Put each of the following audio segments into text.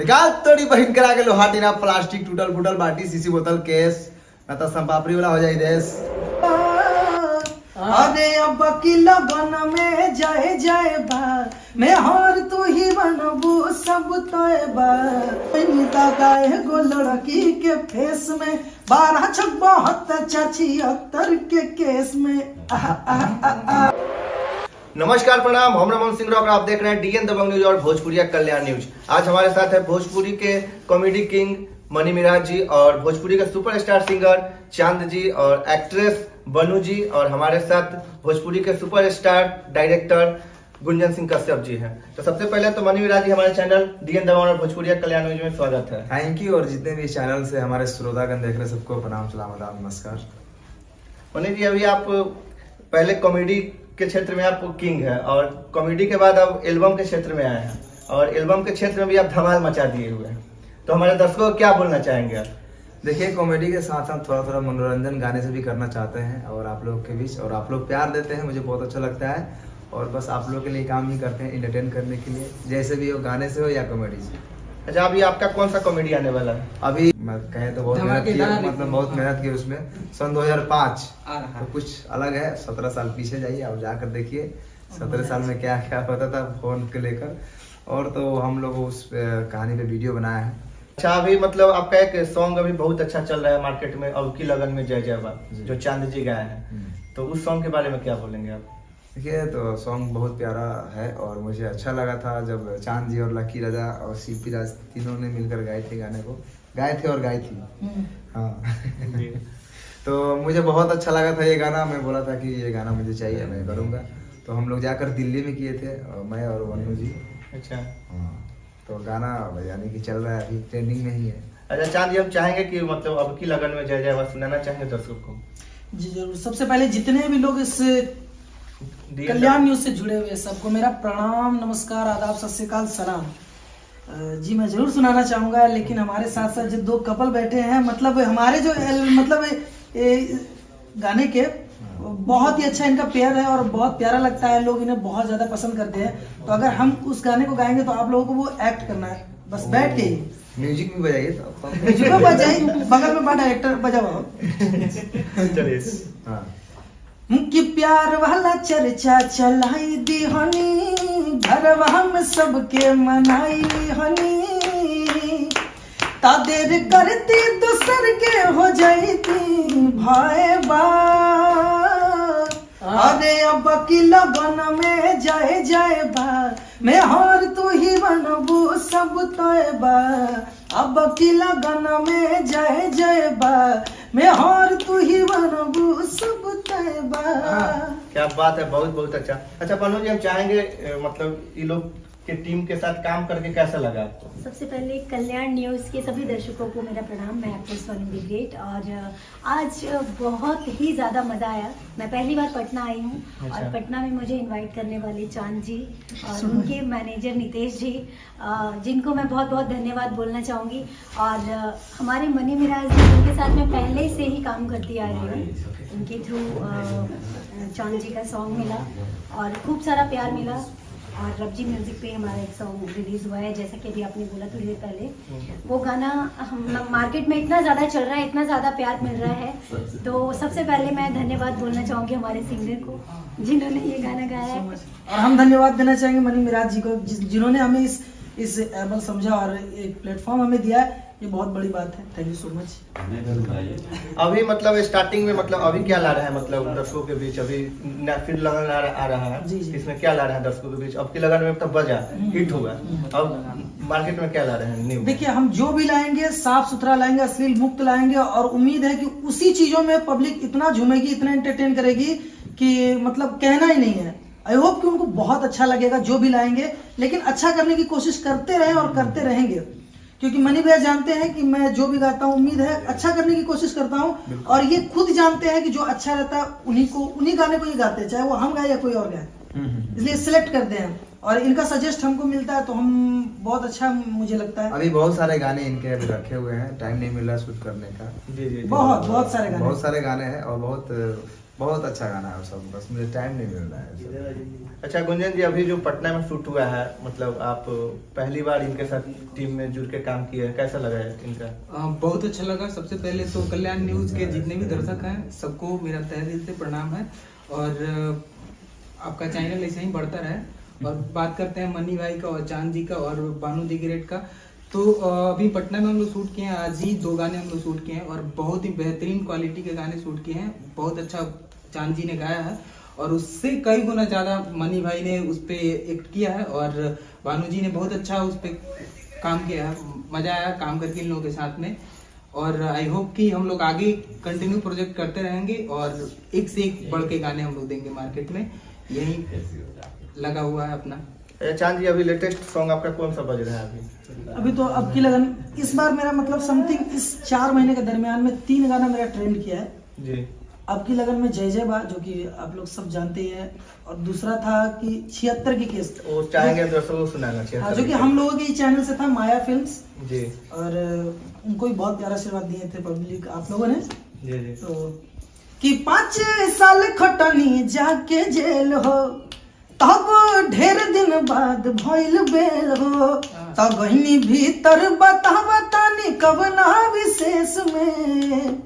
निकाल तोड़ी बहिन करा के लोहा टीना प्लास्टिक टूटल फूटल बाटी सीसी बोतल केस ना तो संपापड़ी वाला हो जाए देश। अरे अब की लगन में जाए जाए बा मैं हर तू ही बनबू सब तोय बा गाए गो लड़की के फेस में 12 चाची अख्तर के केस में नमस्कार प्रणाम, हम रमन सिंह और आप देख रहे हैं डीएन दबंग न्यूज और भोजपुरिया कल्याण न्यूज। आज हमारे साथ है भोजपुरी के कॉमेडी किंग मनी मिराज जी और भोजपुरी के सुपरस्टार सिंगर चांद जी और एक्ट्रेस बनू जी और हमारे साथ भोजपुरी के सुपरस्टार डायरेक्टर गुंजन सिंह कश्यप जी हैं। तो सबसे पहले तो मनी मिराज जी हमारे चैनल डीएन दबंग और भोजपुरिया कल्याण न्यूज में स्वागत है। Thank you. और जितने भी चैनल से हमारे श्रोतागण देख रहे सबको प्रणाम सलाम आदाब नमस्कार। मनी जी, अभी आप पहले कॉमेडी के क्षेत्र में आप किंग है और कॉमेडी के बाद अब एल्बम के क्षेत्र में आए हैं और एल्बम के क्षेत्र में भी आप धमाल मचा दिए हुए हैं। तो हमारे दर्शकों को क्या बोलना चाहेंगे आप? देखिए, कॉमेडी के साथ साथ थोड़ा थोड़ा मनोरंजन गाने से भी करना चाहते हैं और आप लोग के बीच, और आप लोग प्यार देते हैं, मुझे बहुत अच्छा लगता है। और बस आप लोग के लिए काम ही करते हैं, एंटरटेन करने के लिए, जैसे भी हो, गाने से हो या कॉमेडी से। अच्छा, अभी आपका कौन सा कॉमेडी आने वाला है? अभी मैं कहें तो बहुत मेहनत की, मतलब बहुत मेहनत की उसमें। सन 2005 तो कुछ अलग है। 17 साल पीछे जाइए, आप जाकर देखिए 17 साल में क्या क्या होता था फोन को लेकर। और तो हम लोग उस कहानी पे वीडियो बनाया है। अच्छा, अभी मतलब आपका एक सॉन्ग अभी बहुत अच्छा चल रहा है मार्केट में, अब की लगन में जय जय बा, जो चांद जी गाए हैं, तो उस सॉन्ग के बारे में क्या बोलेंगे आप? देखिए, तो सॉन्ग बहुत प्यारा है और मुझे अच्छा लगा था जब चांद जी और लकी राजा और सीपी राज तीनों ने मिलकर गाए थे गाने को, गाए थे और गाई थी। हाँ तो मुझे बहुत अच्छा लगा था ये गाना। मैं बोला था कि ये गाना मुझे चाहिए, मैं करूँगा। तो हम लोग जाकर दिल्ली में किए थे, मैं और वन्नू जी। अच्छा, हाँ, तो गाना यानी कि चल रहा है, अभी ट्रेंडिंग में ही है। अच्छा चांद जी, हम चाहेंगे कि मतलब अब की लगन में जय जय बा सुनाना चाहेंगे दर्शकों को। जी जरूर। सबसे पहले जितने भी लोग इस कल्याण न्यूज से जुड़े हुए सबको मेरा प्रणाम, नमस्कार, आदाब, सत श्री अकाल, सलाम। जी मैं जरूर सुनाना चाहूंगा, लेकिन हमारे साथ साथ जो दो कपल बैठे हैं, मतलब हमारे जो गाने के बहुत ही अच्छा इनका पेयर है और बहुत प्यारा लगता है, लोग इन्हें बहुत ज्यादा पसंद करते हैं। तो अगर हम उस गाने को गाएंगे तो आप लोगों को वो एक्ट करना है, बस बैठ के ही। म्यूजिक भी बजाइए तो म्यूजिक में बजाइए, बगल में बा डायरेक्टर बजाओ। हाँ। कि प्यार वाला चर्चा चलाई दी हनी, घरवा में सबके मनाई हनी, ता देर करती दूसर के हो जाती भाई बा। अरे अब की लगन में जाए जाए बा मैं हर तू ही बनबू सब तोय बा। अब की लगन में जाए जाए बा मैं हर तू ही बनबू सब तोय बा। क्या बात है, बहुत बहुत अच्छा। अच्छा बनू जी, हम चाहेंगे मतलब ये लोग के टीम के साथ काम करके कैसा लगा आपको? सबसे पहले कल्याण न्यूज़ के सभी दर्शकों को मेरा प्रणाम। मैं एक्ट्रेस सोनी ग्रेट और आज बहुत ही ज़्यादा मज़ा आया। मैं पहली बार पटना आई हूँ। अच्छा। और पटना में मुझे इनवाइट करने वाले चांद जी और उनके मैनेजर नितेश जी, जिनको मैं बहुत बहुत धन्यवाद बोलना चाहूँगी। और हमारे मनी मिराज जी, जिनके साथ मैं पहले से ही काम करती आ रही हूँ, उनके थ्रू चांद जी का सॉन्ग मिला और खूब सारा प्यार मिला। और रबजी म्यूजिक पे हमारा एक सॉन्ग रिलीज हुआ है, जैसा कि अभी आपने बोला थोड़ी देर पहले। वो गाना हम मार्केट में इतना ज़्यादा चल रहा है, इतना ज़्यादा प्यार मिल रहा है। तो सबसे पहले मैं धन्यवाद बोलना चाहूँगी हमारे सिंगर को, जिन्होंने ये गाना गाया है। और हम धन्यवाद देना चाहेंगे मनी मिराज जी को, जिन्होंने हमें इस एबल समझा और एक प्लेटफॉर्म हमें दिया है। ये बहुत बड़ी बात है। Thank you so much. अभी मतलब स्टार्टिंग में मतलब अभी क्या ला रहा है, मतलब दर्शकों के बीच अभी फिर लगन आ रहा है जी, जी। इसमें क्या ला रहे हैं दर्शकों के बीच? अब की लगन में तब बजा हिट होगा, अब मार्केट में क्या ला रहे हैं न्यू? देखिए, हम जो भी लाएंगे साफ सुथरा लाएंगे, अश्लील मुक्त लाएंगे और उम्मीद है कि उसी चीजों में पब्लिक इतना झूमेगी, इतना एंटरटेन करेगी कि मतलब कहना ही नहीं है। आई होप कि उनको बहुत अच्छा लगेगा जो भी लाएंगे, लेकिन अच्छा करने की कोशिश करते रहें और करते रहेंगे, क्योंकि मनी भैया जानते हैं कि मैं जो भी गाता हूँ उम्मीद है अच्छा करने की कोशिश करता हूँ। और ये खुद जानते हैं कि जो अच्छा रहता है उन्हीं गाने को ही गाते हैं, चाहे वो हम गाए या कोई और गाए। इसलिए सिलेक्ट करते हैं और इनका सजेस्ट हमको मिलता है तो हम बहुत अच्छा मुझे लगता है। अभी बहुत सारे गाने इनके अभी रखे हुए हैं, टाइम नहीं मिल रहा शूट करने का। जी जी, बहुत सारे गाने हैं और बहुत बहुत अच्छा गाना है सब, बस मुझे टाइम नहीं मिल रहा है। अच्छा गुंजन जी, अभी जो पटना में शूट हुआ है, मतलब आप पहली बार इनके साथ टीम में जुड़ के काम किए हैं, कैसा लगा है इनका? बहुत अच्छा लगा। सबसे पहले तो कल्याण न्यूज के जितने भी दर्शक हैं सबको मेरा तहे दिल से प्रणाम है, और आपका चैनल ऐसे ही बढ़ता रहे। और बात करते हैं मनी भाई का और चांद जी का और बानू दी ग्रेट का, तो अभी पटना में हम लोग शूट किए हैं, आज ही 2 गाने हम लोग शूट किए हैं और बहुत ही बेहतरीन क्वालिटी के गाने शूट किए हैं। बहुत अच्छा चांद जी ने गाया है और उससे कई गुना ज़्यादा मनी भाई ने उस पर एक्ट किया है और बानू जी ने बहुत अच्छा उस पर काम किया है। मज़ा आया काम करके इन लोगों के साथ में, और आई होप कि हम लोग आगे कंटिन्यू प्रोजेक्ट करते रहेंगे और एक से एक बढ़ के गाने हम लोग देंगे मार्केट में, यही लगा हुआ है अपना। चांद जी, अभी लेटेस्ट सॉन्ग आपका कौन सा बज रहा है अभी? अभी तो अब की लगन इस बार मेरा मतलब समथिंग इस 4 महीने के दरमियान में 3 गाना मेरा ट्रेंड किया है जी। अब की लगन में जय जय बा, जो कि आप लोग सब जानते हैं, और दूसरा था कि 76 की केस, वो चाहेंगे दर्शकों को सुनाना हाँ, जो कि हम लोगों के चैनल से था, माया फिल्म्स जी। और उनको भी बहुत प्यारा आशीर्वाद दिए थे पब्लिक आप लोगों ने जी जी। तो कि 5 साल खटनी जाके जेल हो, तब ढेर दिन बाद भइल बेल हो, तब गहनी भीतर बतावतानी कवना विशेष में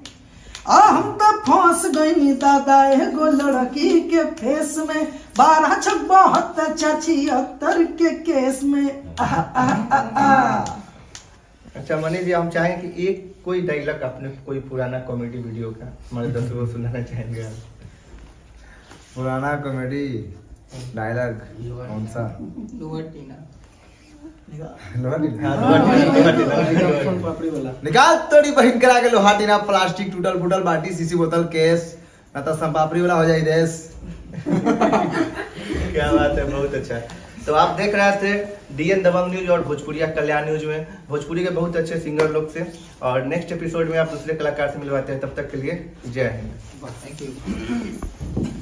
हम तो फंस गई दादा एगो लड़की के फेस में, 12 छक 72 चाची 78 के केस में। अच्छा मनी जी, हम चाहें कि एक कोई डायलॉग अपने कोई पुराना कॉमेडी वीडियो का हमारे दर्शकों को सुनाना चाहेंगे आप? पुराना कॉमेडी डायलॉग कौन सा? लोअर टीना। निकाल तोड़ी बहिन करा के लोहा टीना, प्लास्टिक टूटल फूटल बाटी शीशी बोतल केस, ना तो संपापड़ी वाला हो जाए देश। क्या बात है, बहुत अच्छा। तो आप देख रहे थे डीएन दबंग न्यूज और भोजपुरिया कल्याण न्यूज में भोजपुरी के बहुत अच्छे सिंगर लोग से, और नेक्स्ट एपिसोड में आप दूसरे कलाकार से मिलवाते हैं। तब तक के लिए जय हिंद। Thank you.